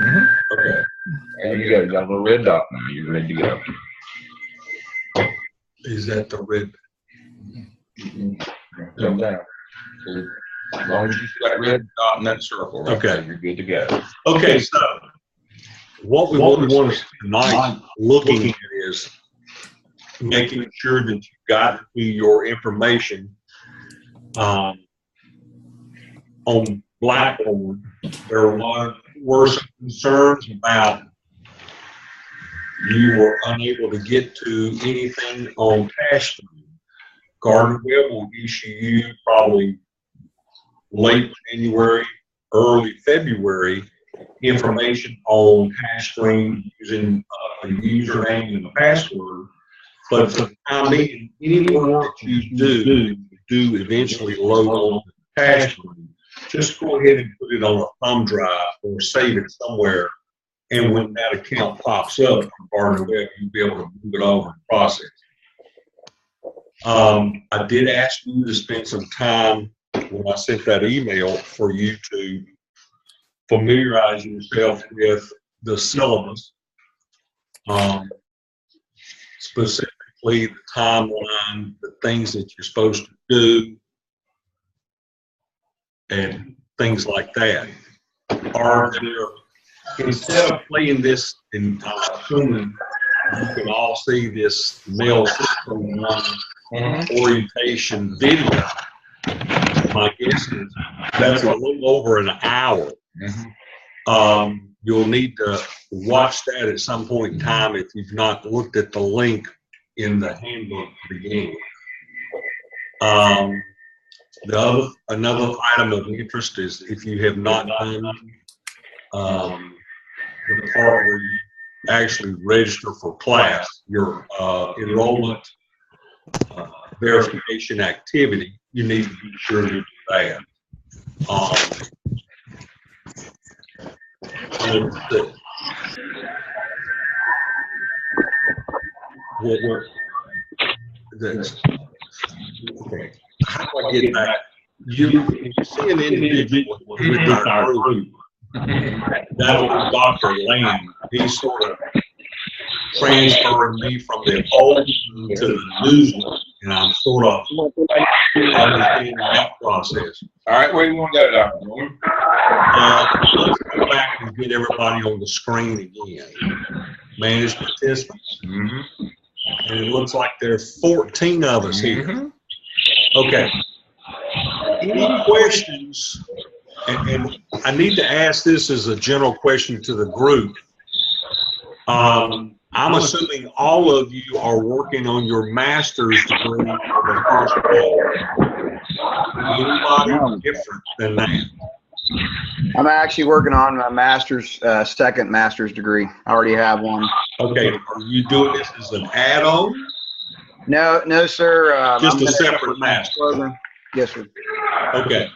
Okay. There you go. You got a little red dot now. You're ready to go. Is that the red? Come down. As long as you see that red dot in that circle, right Okay. there, you're good to go. Okay, so what we want to spend tonight looking at is making sure that you got your information on Blackboard. There were some concerns about you were unable to get to anything on cash. Gardner Webb will issue you probably late January, early February information on hash stream using the username and the password. But for the time being, any work that you do eventually load on the hash stream, just go ahead and put it on a thumb drive or save it somewhere. And when that account pops up from Gardner Webb, you'll be able to move it over and process it. I did ask you to spend some time when I sent that email for you to familiarize yourself with the syllabus, specifically the timeline, the things that you're supposed to do, and things like that. Are there, instead of playing this, and I'm assuming you can all see this Mels orientation video, my guess is that's a little over an hour. You'll need to watch that at some point in time if you've not looked at the link in the handbook to begin with. Another item of interest is if you have not done the part where you actually register for class, your enrollment verification activity, you need to be sure to do that. Okay. How do I get back? You see an individual with our group. That was Dr. Lamb. He's sort of transferring me from the old to the new, and I'm sort of understanding that process. All right, where do you want to go, Dr. Norman? Let's go back and get everybody on the screen again. Manage participants. And it looks like there are 14 of us here. Okay. Any questions? And I need to ask this as a general question to the group. I'm assuming all of you are working on your master's degree for the first year. Anybody different than that? I'm actually working on my master's, second master's degree. I already have one. Okay, are you doing this as an add-on? No, sir. Just a separate master program? Yes, sir. Okay.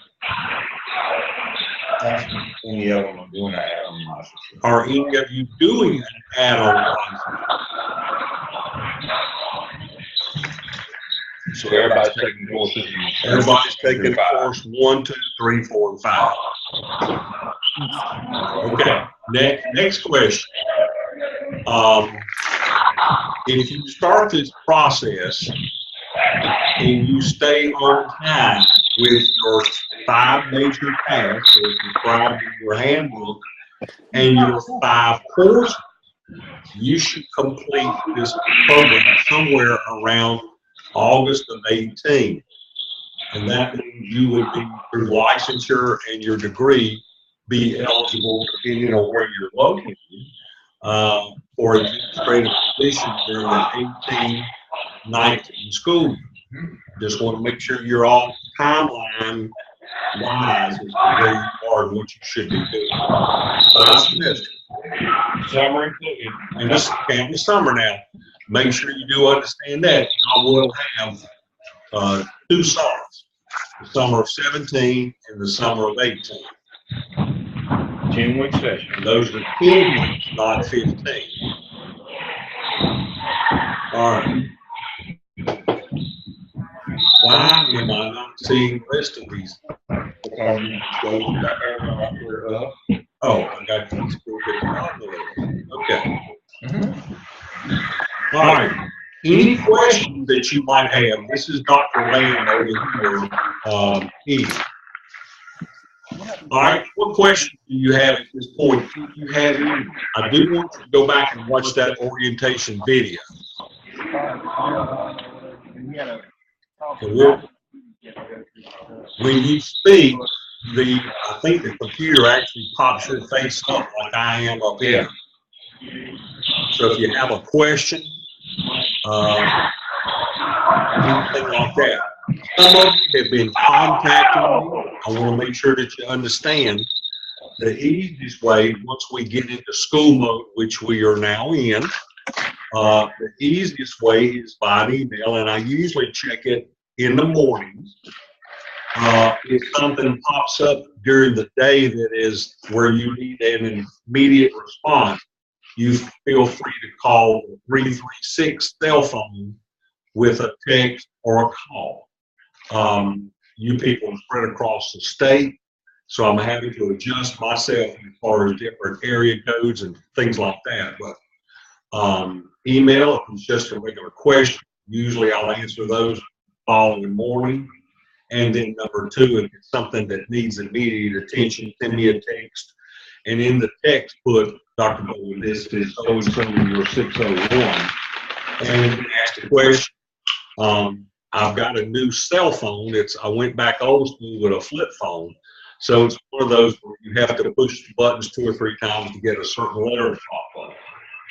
Any of them are doing an add-on license. Are any of you doing an add-on license? So everybody's taking courses. Everybody's taking course 1, 2, 3, 4, and 5. Okay. Next question. If you start this process and you stay on time with your 5 major tasks as described in your handbook and your 5 courses, you should complete this program somewhere around August of 18. And that means you would be, through licensure and your degree, be eligible, depending on where you're located, for an administrative position during the 18-19 school year. Just want to make sure you're all timeline wise as to where you are and what you should be doing. Summer included. And this can't be summer now. Make sure you do understand that. I will have 2 summers. The summer of 17 and the summer of 18. 10-week session. Those are 10 weeks, not 15. All right. Why am I not seeing the rest of these? Because you go back there up. Oh, I got to look at the bottom of it. Okay. Mhm. All right. Any questions that you might have? This is Dr. Lamb over here. Eve. All right. What questions do you have at this point? If you have any, I do want you to go back and watch that orientation video. When you speak, I think the computer actually pops your face up like I am up here. So if you have a question, anything like that. Some of you have been contacting me. I want to make sure that you understand the easiest way, once we get into school mode, which we are now in, the easiest way is by an email, and I usually check it in the mornings. If something pops up during the day that is where you need an immediate response, you feel free to call the 336 cell phone with a text or a call. You people are spread across the state, so I'm having to adjust myself as far as different area codes and things like that. But email, if it's just a regular question, usually I'll answer those the following morning. And then number two, if it's something that needs immediate attention, send me a text. And in the text, put, Dr. Bowen, this is so-and-so your 601. And ask the question. I've got a new cell phone. I went back old school with a flip phone. So it's one of those where you have to push the buttons 2 or 3 times to get a certain letter to pop up.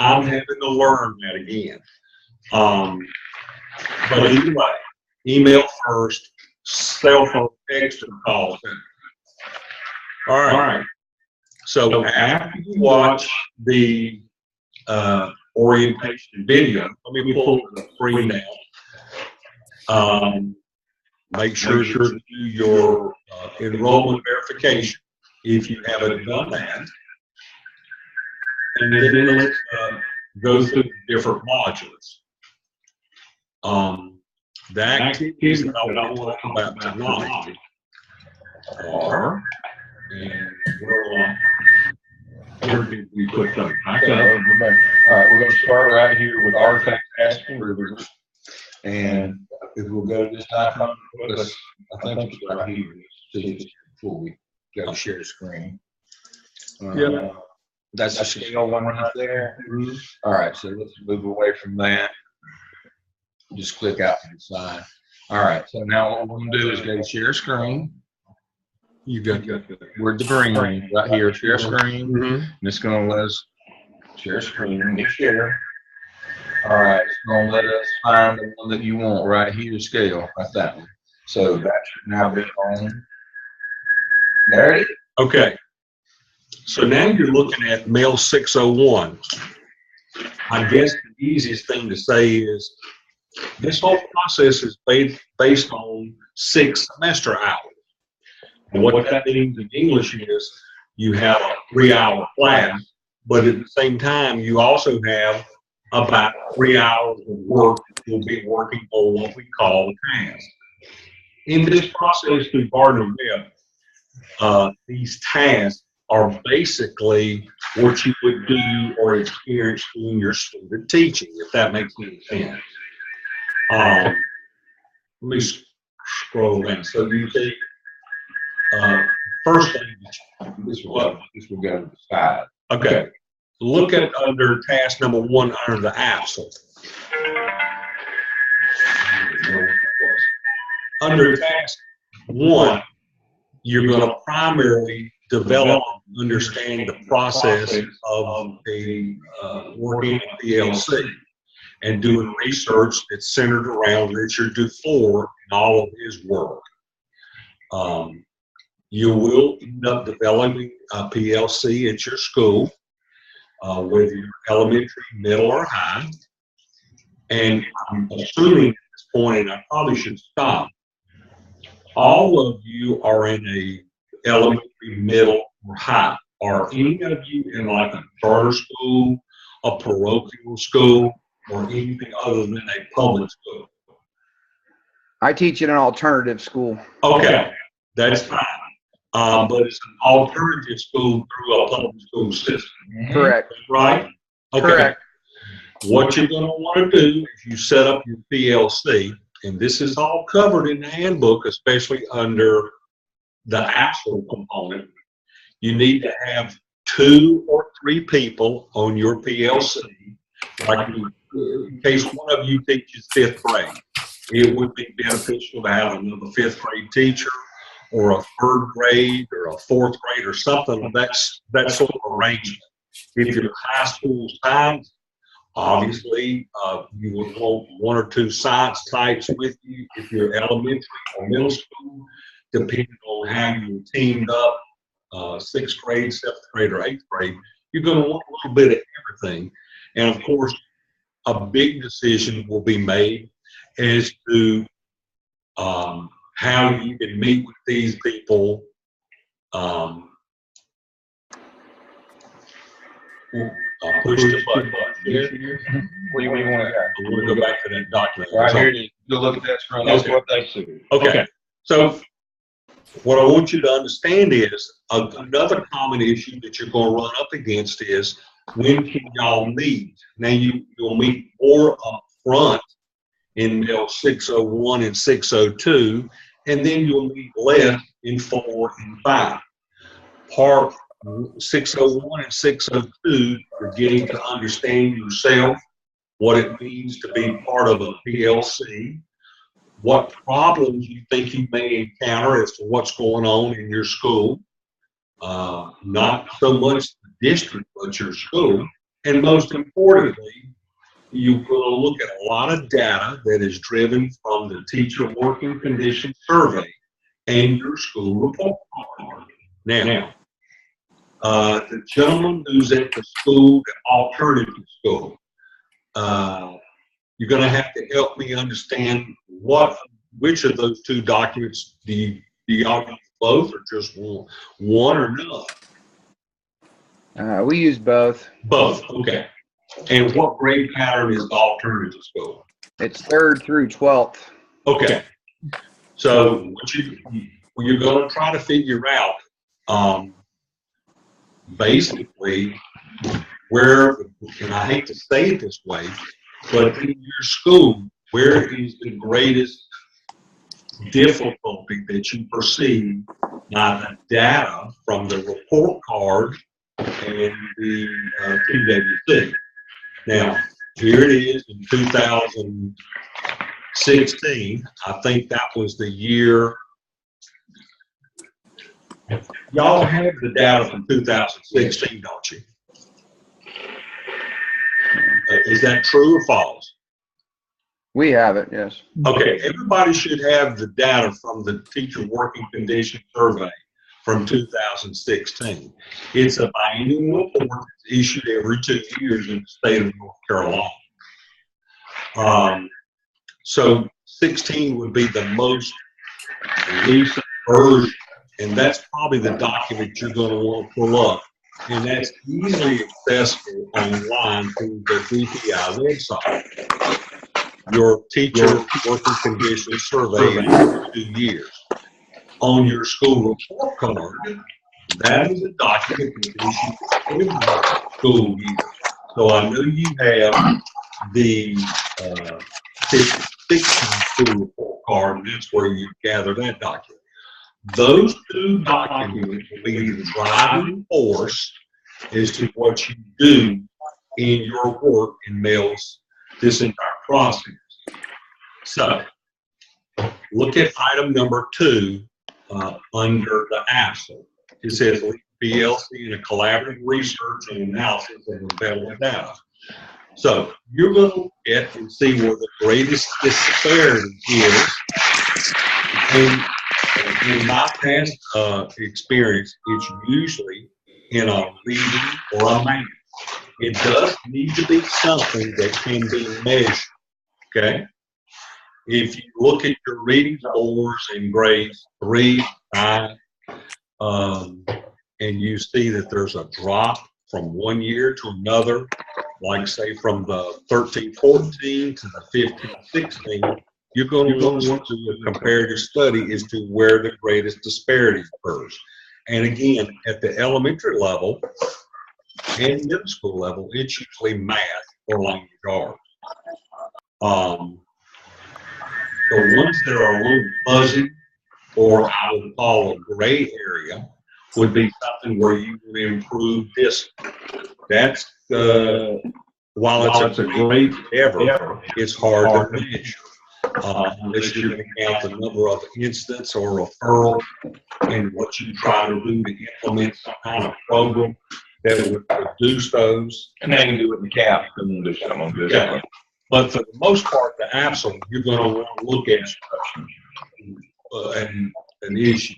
I'm having to learn that again. But either way, email first, cell phone, text, or call. All right. So after you watch the orientation video, let me pull the screen down. Make sure to do your enrollment verification if you haven't done that. And then let's go through the different modules. The activities that I want to talk about tonight are, and where did we put them? All right, we're going to start right here with artifact asking rivers. And if we'll go to this icon, I think it's right here. Before we go to share the screen. Yeah. That's the scale one right there. All right, so let's move away from that. Just click out to the side. All right, so now what we're going to do is go to share screen. You got We're the green ring right here, share screen. And it's going to let us share screen. Hit share. All right, it's going to let us find the one that you want right here, scale, like that one. So that should now be on. There it is. Okay. So now you're looking at Mels 601. I guess the easiest thing to say is this whole process is based on 6 semester hours. And what that means in English is you have a 3-hour class, but at the same time, you also have about 3 hours of work that you'll be working on what we call the task. In this process through Gardner Webb, these tasks are basically what you would do or experience doing your student teaching, if that makes any sense. Let me scroll down. So you see, first thing, This will go to the side. okay, look at under task number 1 under the absent. Under task 1, you're going to primarily develop and understand the process of a working at PLC and doing research that's centered around Richard Dufour and all of his work. You will end up developing a PLC at your school, whether you're elementary, middle, or high. And I'm assuming at this point, and I probably should stop, all of you are in a elementary, middle, or high. Are any of you in like a charter school, a parochial school, or anything other than a public school? I teach in an alternative school. Okay, that's fine. but it's an alternative school through a public school system. Correct. Right? Okay. Correct. What you're going to want to do is you set up your PLC, and this is all covered in the handbook, especially under the actual component. You need to have 2 or 3 people on your PLC. Like in case one of you teaches 5th grade, it would be beneficial to have another 5th grade teacher, or a 3rd grade, or a 4th grade, or something of that sort of arrangement. If you're high school science, obviously you would want 1 or 2 science types with you. If you're elementary or middle school, depending on how you teamed up, 6th grade, 7th grade, or 8th grade, you're going to want a little bit of everything. And of course, a big decision will be made as to how you can meet with these people. Push the button here. What do you want to I'm going to go back to that document. Right here, you look at that screen. That's what they see. Okay. So what I want you to understand is another common issue that you're going to run up against is, when can y'all meet? Now you'll meet more up front in Mels 601 and 602, and then you'll meet less in 4 and 5. Part 601 and 602, you're getting to understand yourself, what it means to be part of a PLC, what problems you think you may encounter as to what's going on in your school, not so much the district, but your school. And most importantly, you're going to look at a lot of data that is driven from the teacher working condition survey and your school report card. Now, the gentleman who's at the school, the alternative school, you're going to have to help me understand which of those 2 documents do y'all use, both or just one or none? We use both. Both, okay. And what grade pattern is the alternative school? It's 3rd through 12th. Okay. So what you're going to try to figure out, basically, where, and I hate to say it this way, but in your school, where is the greatest difficulty that you perceive by the data from the report card and the TWC? Now, here it is in 2016. I think that was the year. Y'all have the data from 2016, don't you? Is that true or false? We have it, yes. Okay, everybody should have the data from the teacher working condition survey from 2016. It's a biannual report that's issued every 2 years in the state of North Carolina. So 16 would be the most recent version, and that's probably the document you're going to want to pull up. And that's easily accessible online through the DPI website. Your teacher working condition survey in 2 years. On your school report card, that is a document that is issued every school year. So I know you have the 16 school report card, and that's where you gather that document. Those 2 documents will be the driving force as to what you do in your work in Mels this entire process. So, look at item number 2 under the ASL. It says PLC in a collaborative research and analysis of available data. So, you're going to look at and see where the greatest disparity is. And in my past experience, it's usually in a reading or a math. It does need to be something that can be measured, okay? If you look at your reading scores in grades 3, 5, and you see that there's a drop from one year to another, like say from the 13-14 to the 15-16, you're going to want to compare your study as to where the greatest disparity occurs. And again, at the elementary level and middle school level, it's usually math or language arts. The ones that are a little fuzzy, or I would call a gray area, would be something where you would improve discipline. That's while it's a great endeavor, it's hard to measure. Unless you can count the number of incidents or referrals and what you try to do to implement some kind of program that would reduce those. And they can do it in the cap and do something on this. Yeah. But for the most part, the APSL, you're going to want to look at and an issue.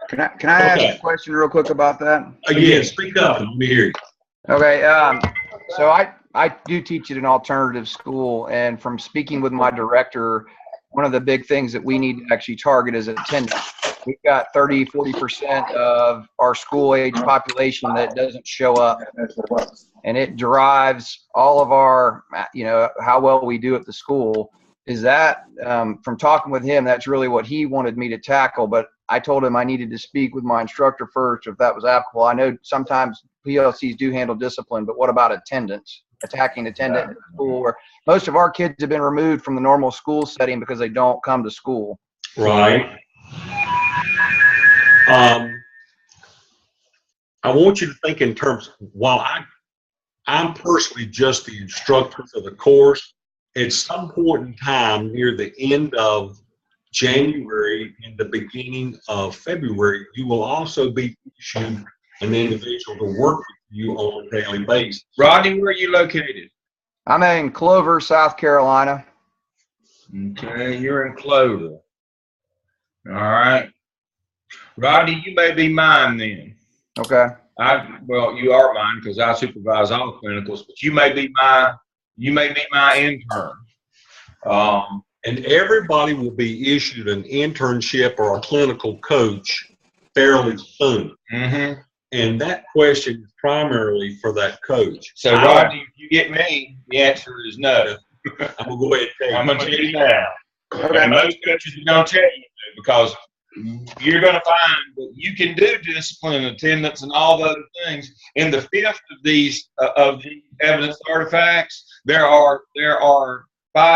Can I ask a question real quick about that? Again, speak up and let me hear you. Okay. So I do teach at an alternative school, and from speaking with my director, one of the big things that we need to actually target is attendance. We've got 30–40% of our school age population that doesn't show up, and it drives all of our, how well we do at the school. Is that, from talking with him, that's really what he wanted me to tackle, but I told him I needed to speak with my instructor first if that was applicable. I know sometimes PLCs do handle discipline, but what about attendance? Attacking attendance at school, where most of our kids have been removed from the normal school setting because they don't come to school. Right. I want you to think in terms, while I'm personally just the instructor for the course, at some point in time near the end of January and the beginning of February, you will also be issued an individual to work with you on a daily basis. Rodney, where are you located? I'm in Clover, South Carolina. Okay, you're in Clover. All right. Rodney, you may be mine then. Okay. Well, you are mine because I supervise all clinicals, but you may be my intern. And everybody will be issued an internship or a clinical coach fairly soon. Mm-hmm. And that question is primarily for that coach. So, Rodney, if you get me, the answer is no. I'm going to go ahead and tell you. I'm going to tell you now. Okay. And most coaches are going to tell you because you're going to find that you can do discipline and attendance and all those things. In the fifth of these of the evidence artifacts, there are 6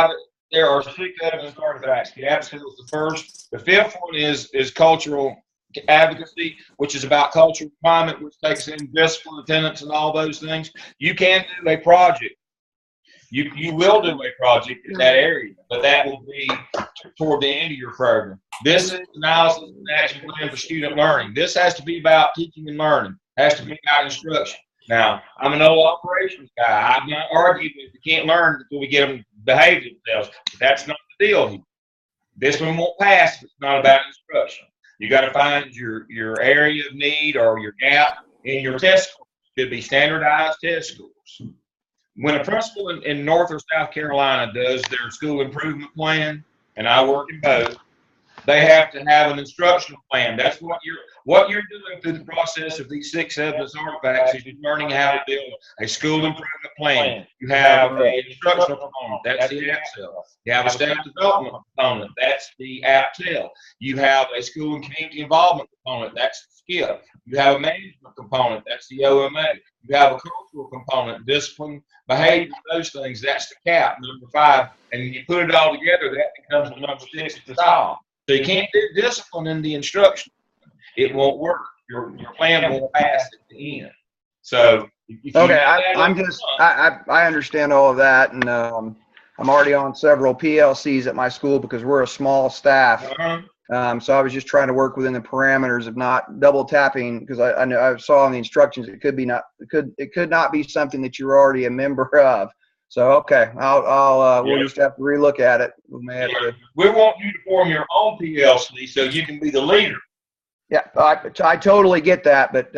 evidence artifacts. The APSL is the first. The fifth one is cultural advocacy, which is about cultural climate, which takes in discipline, attendance, and all those things. You can do a project. You will do a project in that area, but that will be toward the end of your program. This is analysis and action plan for student learning. This has to be about teaching and learning. It has to be about instruction. Now, I'm an old operations guy. I'm not arguing that we can't learn until we get them to behave themselves. But that's not the deal here. This one won't pass if it's not about instruction. You got to find your area of need or your gap in your test scores. It should be standardized test scores. When a principal in North or South Carolina does their school improvement plan, and I work in both, they have to have an instructional plan. That's what you're doing through the process of these 6 evidence artifacts is you're learning how to build a school improvement plan. You have an instructional component. That's the APSL. You have a staff development component. That's the APTEL. You have a school and community involvement component. That's the SKIP. You have a management component. That's the OMA. You have a cultural component, discipline, behavior, those things. That's the CAP, number 5. And when you put it all together, that becomes the number 6 to solve. So you can't do discipline in the instruction. It won't work. Your plan won't pass at the end. So okay, I understand all of that, and I'm already on several PLCs at my school because we're a small staff. So I was just trying to work within the parameters of not double tapping because I know I saw in the instructions it could not be something that you're already a member of. So okay, we'll just have to relook at it. We want you to form your own PLC so you can be the leader. Yeah, I totally get that, but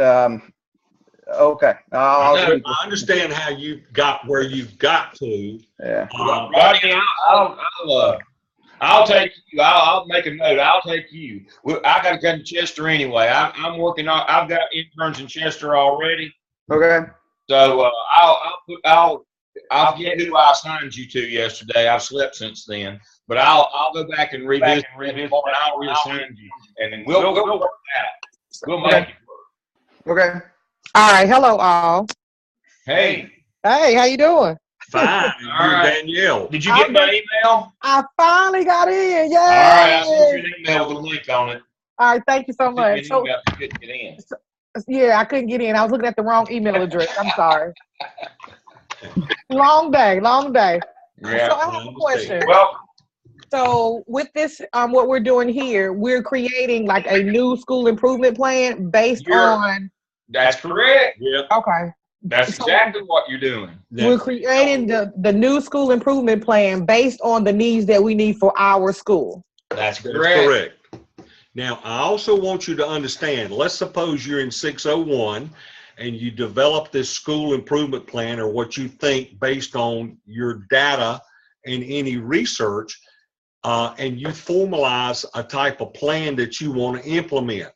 okay. I understand how you got where you got to. Yeah. Rodney, I'll take you. I'll make a note. I'll take you. I got to come to Chester anyway. I'm working on. I've got interns in Chester already. Okay. So I'll get who I assigned you to yesterday. I've slept since then, but I'll go back and revisit and I'll reassign you, and then we'll work that. We'll make it work. Okay. All right. Hello, all. Hey. Hey, how you doing? Fine. All You're right. Danielle. Did you get my email? I finally got in. Yay! All right, I sent you an email with a link on it. All right. Thank you so much. You couldn't get in. Yeah, I couldn't get in. I was looking at the wrong email address. I'm sorry. Long day. Yeah. So I have a question. Well, So with this, what we're doing here, we're creating like a new school improvement plan based on. that's correct. Yeah. Okay. That's exactly what you're doing. We're creating the new school improvement plan based on the needs that we need for our school. That's correct. Now, I also want you to understand, let's suppose you're in 601 and you develop this school improvement plan or what you think based on your data and any research, and you formalize a type of plan that you want to implement.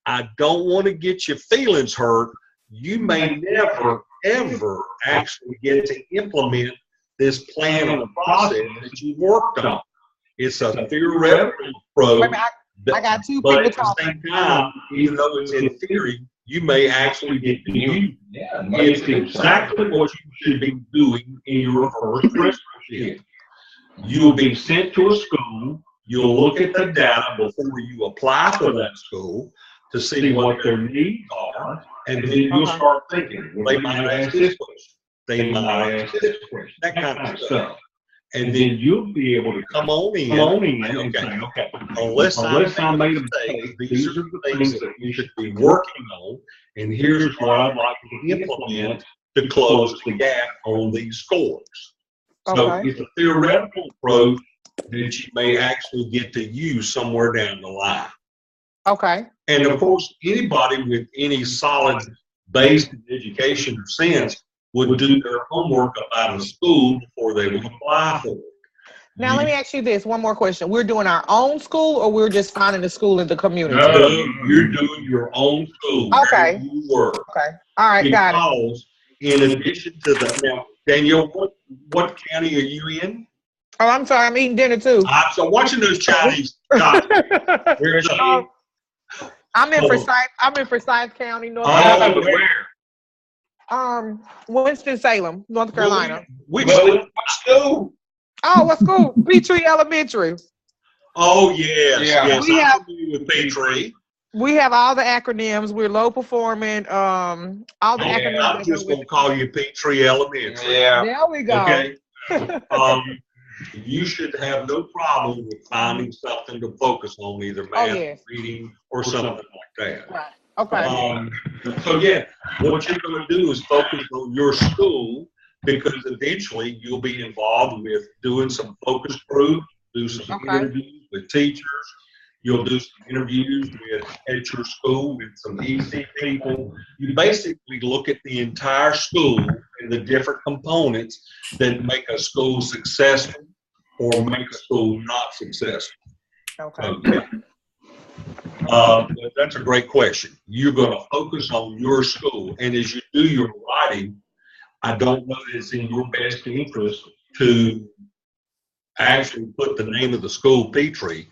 I don't want to get your feelings hurt. You may never, ever actually get to implement this plan or process that you worked on. It's a theoretical approach. I got two But people at the same time, even though it's in theory, you may actually get to use it. Yeah. It's exactly what you should be doing in your first apprenticeship. You'll be sent to a school. You'll look at the data before you apply for that school to see what their needs are, and then you'll start thinking, well, they might ask this question, they might ask this question, that kind of stuff. And then you'll be able to come on in and say, okay, unless I made a mistake, these are the things that we should be working on, and here's what I'd like to implement to close the gap on these scores. So it's a theoretical approach that you may actually get to use somewhere down the line. Okay. And of course, anybody with any solid base in education or sense would do their homework about a school before they would apply for it. Now, let me ask you this, one more question. We're doing our own school, or we're just finding a school in the community? No, you're doing your own school. Okay. You work. Okay. All right, got it. Because in addition to that, now, Danielle, what county are you in? Oh, I'm sorry. I'm eating dinner too. So watching those Chinese. Where's I'm in Forsyth. I'm in Forsyth County, North Carolina. Where? Winston-Salem, North Carolina. Which school? Oh, what school? Peachtree Elementary. Oh yes, yes. We have with Peachtree. We have all the acronyms. We're low performing. All the acronyms. I'm just gonna call you Peachtree Elementary. Yeah. There we go. Okay. You should have no problem with finding something to focus on, either math, reading, or something like that. Right. Okay. So yeah, what you're going to do is focus on your school, because eventually you'll be involved with doing some focus groups, do some interviews with teachers. You'll do some interviews at your school with some EC people. You basically look at the entire school and the different components that make a school successful or make a school not successful. Okay. That's a great question. You're going to focus on your school, and as you do your writing, I don't know that it's in your best interest to actually put the name of the school Peachtree,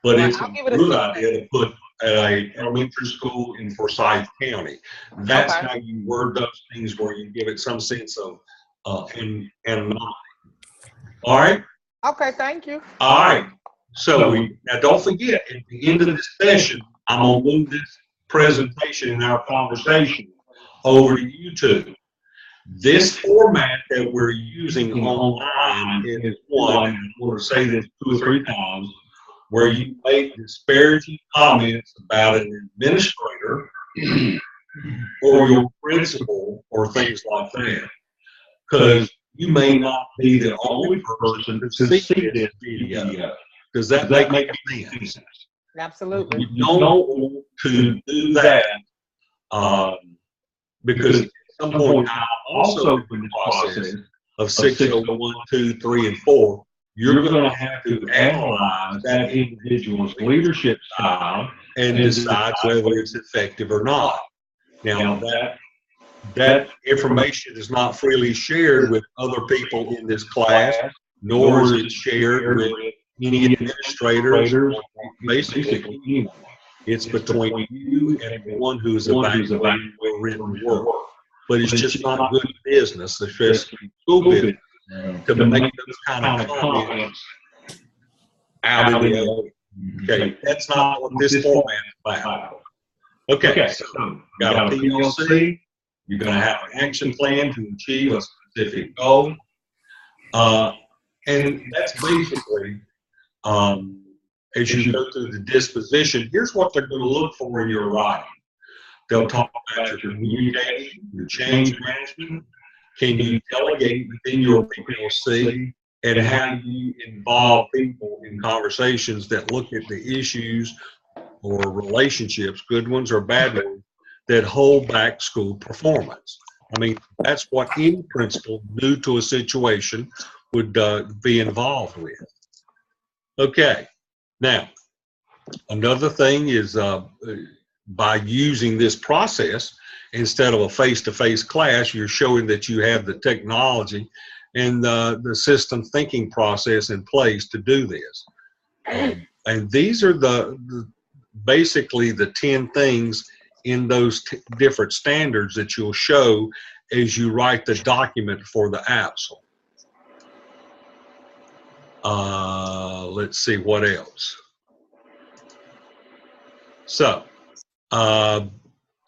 but it's a good idea to put an elementary school in Forsyth County. That's how you word those things, where you give it some sense of and not. All right. Okay. Thank you. All right. So now don't forget, at the end of this session, I'm gonna move this presentation and our conversation over to YouTube. This format that we're using online is one, I'm going to say this 2 or 3 times, where you make disparaging comments about an administrator or your principal or things like that, because you may not be the only person to see this video. Does that make sense? Absolutely. You don't want to do that because at some point, I'm also in the process of 601, 2, 3, and 4. You're going to have to analyze that individual's leadership style and decide whether it's effective or not. Now, that information is not freely shared with other people in this class, nor is it shared with any administrators, basically anyone. It's between you and the one who's evaluating your written work. But it's just not good business, especially school business, to make those kind of comments out in the open. Okay, that's not what this format is about. Okay, so you got a PLC, you're going to have an action plan to achieve a specific goal. And that's basically, as you go through the disposition, here's what they're going to look for in your writing. They'll talk about your communication, your change management. Can you delegate within your PLC, and how do you involve people in conversations that look at the issues or relationships, good ones or bad ones, that hold back school performance? I mean, that's what any principal new to a situation would be involved with. Okay, now, another thing is by using this process, instead of a face-to-face class, you're showing that you have the technology and the system thinking process in place to do this. And these are basically the 10 things in those different standards that you'll show as you write the document for the APSL. Let's see what else. So,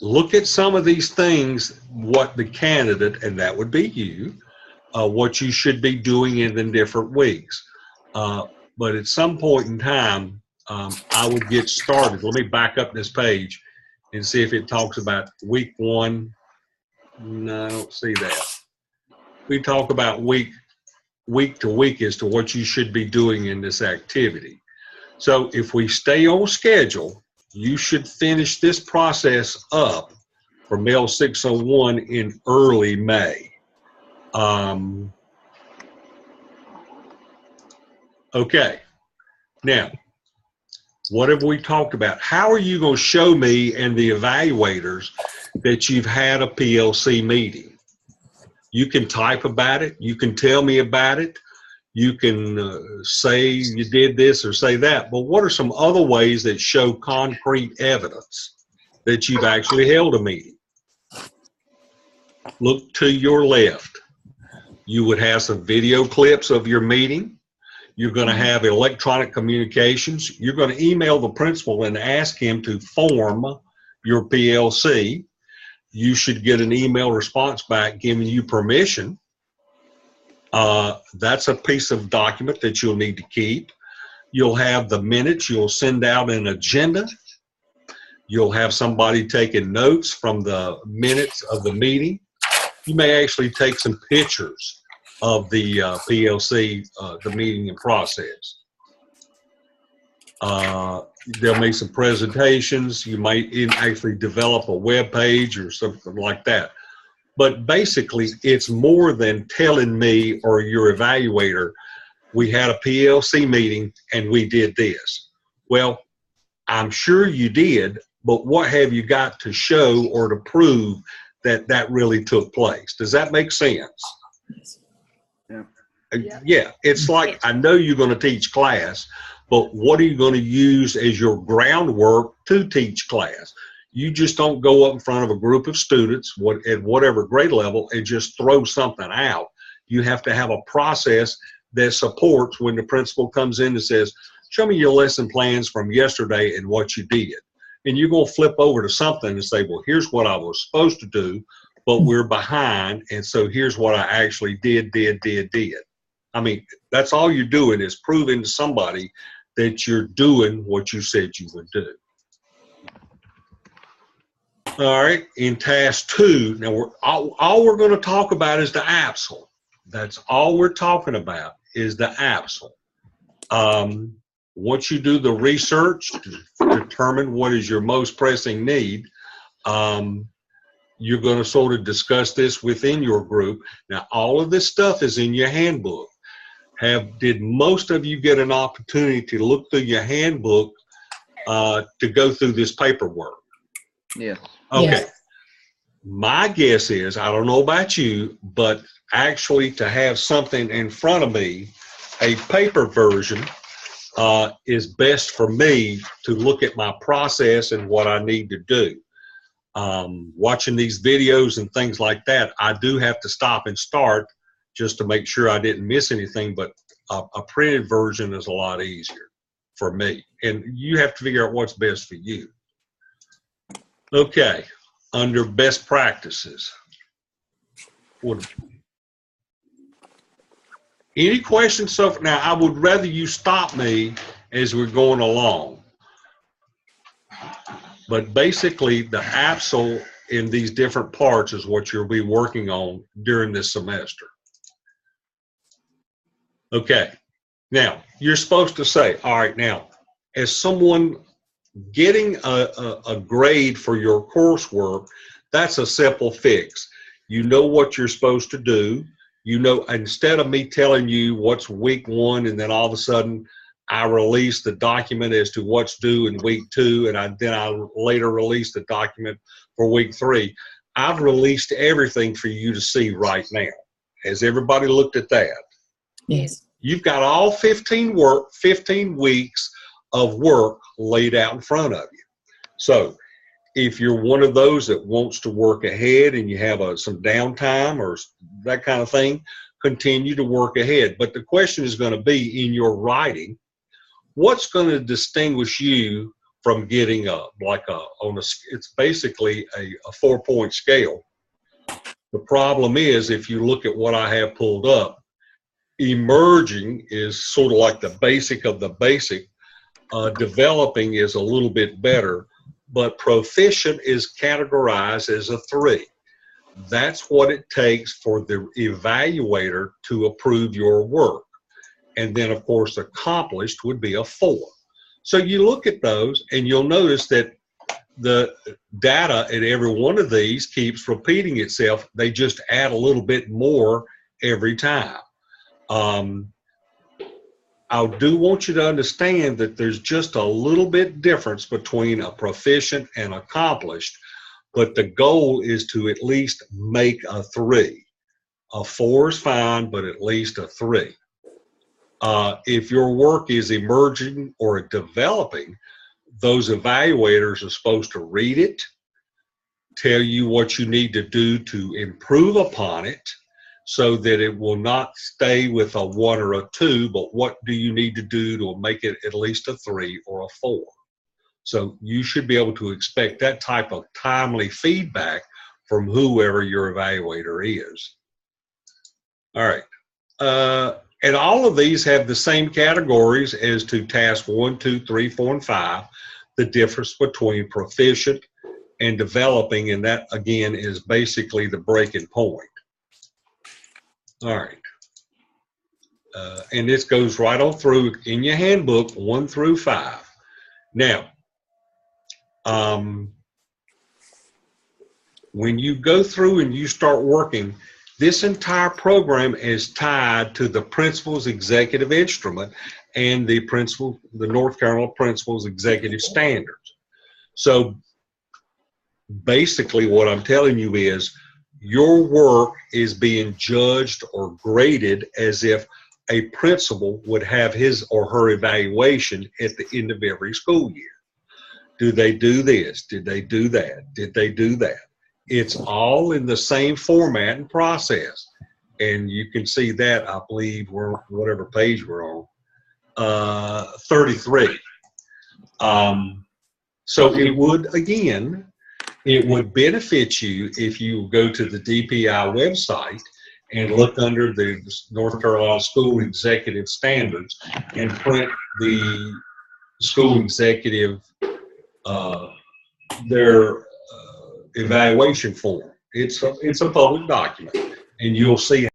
look at some of these things, what the candidate, and that would be you, what you should be doing in the different weeks. But at some point in time, I would get started. Let me back up this page and see if it talks about week 1. No, I don't see that. We talk about week to week as to what you should be doing in this activity. So if we stay on schedule, you should finish this process up for Mels 601 in early May. Okay, now, what have we talked about? How are you going to show me and the evaluators that you've had a PLC meeting? You can type about it. You can tell me about it. You can say you did this or say that. But what are some other ways that show concrete evidence that you've actually held a meeting? Look to your left. You would have some video clips of your meeting. You're going to have electronic communications. You're going to email the principal and ask him to form your PLC. You should get an email response back giving you permission. That's a piece of document that you'll need to keep. You'll have the minutes. You'll send out an agenda. You'll have somebody taking notes from the minutes of the meeting. You may actually take some pictures of the PLC, the meeting and process. There'll be some presentations. You might actually develop a web page or something like that. But basically, it's more than telling me or your evaluator, we had a PLC meeting and we did this. Well, I'm sure you did, but what have you got to show or to prove that that really took place? Does that make sense? Yeah, it's like, I know you're going to teach class, but what are you going to use as your groundwork to teach class? You just don't go up in front of a group of students at whatever grade level and just throw something out. You have to have a process that supports when the principal comes in and says, show me your lesson plans from yesterday and what you did. And you're going to flip over to something and say, well, here's what I was supposed to do, but we're behind, and so here's what I actually did. I mean, that's all you're doing is proving to somebody that you're doing what you said you would do. All right, in task 2, now all we're going to talk about is the APSL. That's all we're talking about is the APSL. Once you do the research to determine what is your most pressing need, you're going to sort of discuss this within your group. Now, all of this stuff is in your handbook. Did most of you get an opportunity to look through your handbook to go through this paperwork? Yes. Okay. Yes. My guess is, I don't know about you, but actually to have something in front of me, a paper version is best for me to look at my process and what I need to do. Watching these videos and things like that, I do have to stop and start just to make sure I didn't miss anything, but a printed version is a lot easier for me. And you have to figure out what's best for you. Okay, under best practices. Any questions so far? Now, I would rather you stop me as we're going along. But basically, the APSL in these different parts is what you'll be working on during this semester. Okay, now, you're supposed to say, all right, now, as someone getting a grade for your coursework, that's a simple fix. You know what you're supposed to do. You know, instead of me telling you what's week 1 and then all of a sudden I release the document as to what's due in week 2 and then I later release the document for week 3, I've released everything for you to see right now. Has everybody looked at that? Yes. You've got all 15 weeks of work laid out in front of you. So if you're one of those that wants to work ahead and you have some downtime or that kind of thing, continue to work ahead. But the question is going to be in your writing, what's going to distinguish you from getting it's basically a 4-point scale. The problem is, if you look at what I have pulled up, emerging is sort of like the basic of the basic. Developing is a little bit better, but proficient is categorized as a 3. That's what it takes for the evaluator to approve your work. And then, of course, accomplished would be a 4. So you look at those and you'll notice that the data at every one of these keeps repeating itself. They just add a little bit more every time. I do want you to understand that there's just a little bit difference between a proficient and accomplished, but the goal is to at least make a 3. A 4 is fine, but at least a 3. If your work is emerging or developing, those evaluators are supposed to read it, tell you what you need to do to improve upon it, so that it will not stay with a 1 or a 2, but what do you need to do to make it at least a 3 or a 4? So you should be able to expect that type of timely feedback from whoever your evaluator is. All right. And all of these have the same categories as to task 1, 2, 3, 4, and 5, the difference between proficient and developing, and that, again, is basically the breaking point. All right, and this goes right on through in your handbook, 1 through 5. Now, when you go through and you start working, this entire program is tied to the principal's executive instrument and the North Carolina Principal's Executive Standards. So basically what I'm telling you is, your work is being judged or graded as if a principal would have his or her evaluation at the end of every school year. Do they do this? Did they do that? Did they do that? It's all in the same format and process. And you can see that, I believe, whatever page we're on, 33. So it would, again, it would benefit you if you go to the DPI website and look under the North Carolina School Executive Standards and print the school executive, their evaluation form. It's a public document, and you'll see